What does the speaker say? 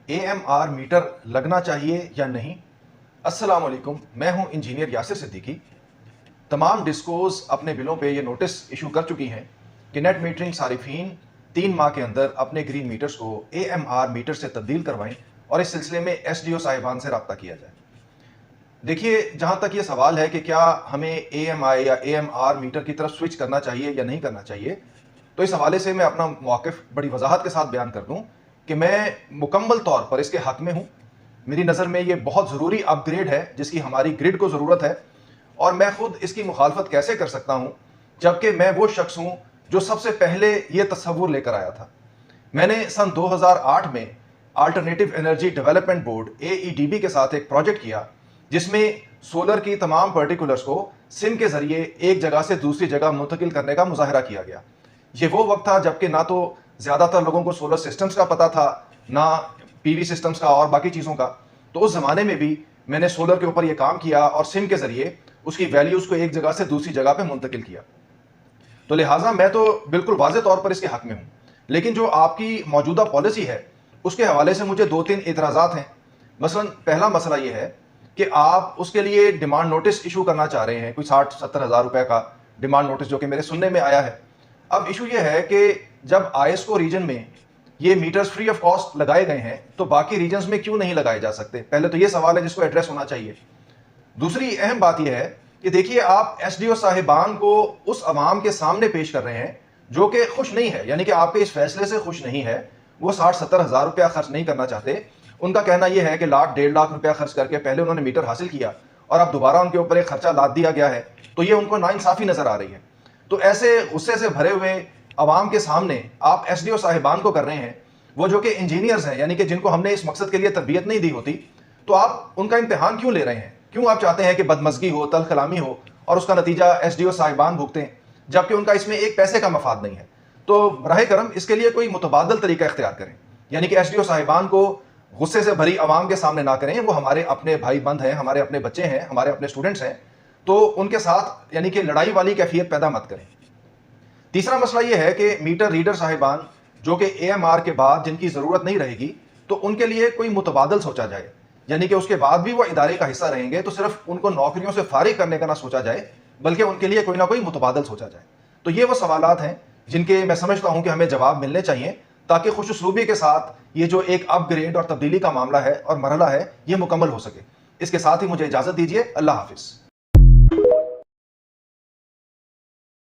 AMR metre लगना चाहिए या नहीं। अस्सलाम वालेकुम, मैं हूं इंजीनियर यासिर सिद्दीकी। तमाम डिस्कोज अपने बिलों पे ये नोटिस इशू कर चुकी हैं कि नेट मीटरिंग सारिफीन 3 माह के अंदर अपने ग्रीन मीटर्स को AMR मीटर से तब्दील करवाएं और इस सिलसिले में SDO साहिबान से रब्ता किया जाए। देखिए, जहाँ तक ये सवाल है कि क्या हमें AMI या AMR मीटर की तरफ स्विच करना चाहिए या नहीं करना चाहिए, तो इस हवाले से मैं अपना मौक़िफ़ बड़ी वजाहत के साथ बयान कर दूं कि मैं मुकम्मल तौर पर इसके हक़ में हूँ। मेरी नज़र में ये बहुत ज़रूरी अपग्रेड है जिसकी हमारी ग्रिड को ज़रूरत है, और मैं खुद इसकी मुखालफत कैसे कर सकता हूँ जबकि मैं वो शख्स हूँ जो सबसे पहले ये तस्वुर लेकर आया था। मैंने सन 2008 में alternative energy development board AEDB के साथ एक प्रोजेक्ट किया जिसमें सोलर की तमाम पर्टिकुलर्स को सिम के ज़रिए एक जगह से दूसरी जगह मुंतकिल करने का मुजाहरा किया गया। ये वो वक्त था जबकि ना तो ज़्यादातर लोगों को सोलर सिस्टम्स का पता था, ना PV सिस्टम्स का और बाकी चीज़ों का। तो उस ज़माने में भी मैंने सोलर के ऊपर ये काम किया और सिम के ज़रिए उसकी वैल्यूज़ को एक जगह से दूसरी जगह पे मुंतकिल किया। तो लिहाजा मैं तो बिल्कुल वाज़े तौर पर इसके हक़ में हूँ, लेकिन जो आपकी मौजूदा पॉलिसी है उसके हवाले से मुझे 2-3 एतराज़ात हैं। मसलन पहला मसला ये है कि आप उसके लिए डिमांड नोटिस इशू करना चाह रहे हैं, कोई 60-70 हज़ार रुपये का डिमांड नोटिस, जो कि मेरे सुनने में आया है। अब इशू ये है कि जब ISCO रीजन में ये मीटर्स फ्री ऑफ कॉस्ट लगाए गए हैं तो बाकी रीजन्स में क्यों नहीं लगाए जा सकते? पहले तो ये सवाल है जिसको एड्रेस होना चाहिए। दूसरी अहम बात यह है कि देखिए, आप SDO साहिबान को उस अवाम के सामने पेश कर रहे हैं जो कि खुश नहीं है, यानी कि आपके इस फैसले से खुश नहीं है। वो 60-70 हज़ार रुपया खर्च नहीं करना चाहते। उनका कहना यह है कि लाख-1.5 लाख रुपया खर्च करके पहले उन्होंने मीटर हासिल किया और अब दोबारा उनके ऊपर एक खर्चा लाद दिया गया है, तो ये उनको नाइंसाफ़ी नज़र आ रही है। तो ऐसे गुस्से से भरे हुए अवाम के सामने आप SDO साहिबान को कर रहे हैं, वो जो कि इंजीनियर्स हैं, यानी कि जिनको हमने इस मकसद के लिए तरबियत नहीं दी होती, तो आप उनका इम्तिहान क्यों ले रहे हैं? क्यों आप चाहते हैं कि बदमज़गी हो, तल्ख़ कलामी हो और उसका नतीजा SDO साहिबान भुगतें, जबकि उनका इसमें एक पैसे का मफाद नहीं है? तो बराह करम इसके लिए कोई मुतबादल तरीका इख्तियार करें, यानी कि SDO साहिबान को गुस्से से भरी आवाम के सामने ना करें। वो हमारे अपने भाई बंद हैं, हमारे अपने बच्चे हैं, हमारे अपने स्टूडेंट्स हैं, तो उनके साथ यानी कि लड़ाई वाली कैफियत पैदा मत करें। तीसरा मसला ये है कि मीटर रीडर साहिबान जो कि AMR के बाद जिनकी ज़रूरत नहीं रहेगी, तो उनके लिए कोई मुतबादल सोचा जाए, यानी कि उसके बाद भी वो इदारे का हिस्सा रहेंगे, तो सिर्फ उनको नौकरियों से फारिग करने का ना सोचा जाए, बल्कि उनके लिए कोई ना कोई मुतबादल सोचा जाए। तो ये वो सवालात हैं जिनके मैं समझता हूँ कि हमें जवाब मिलने चाहिए, ताकि खुश उसलूबी के साथ ये जो एक अपग्रेड और तब्दीली का मामला है और मरहला है, ये मुकम्मल हो सके। इसके साथ ही मुझे इजाज़त दीजिए। अल्लाह हाफिज़।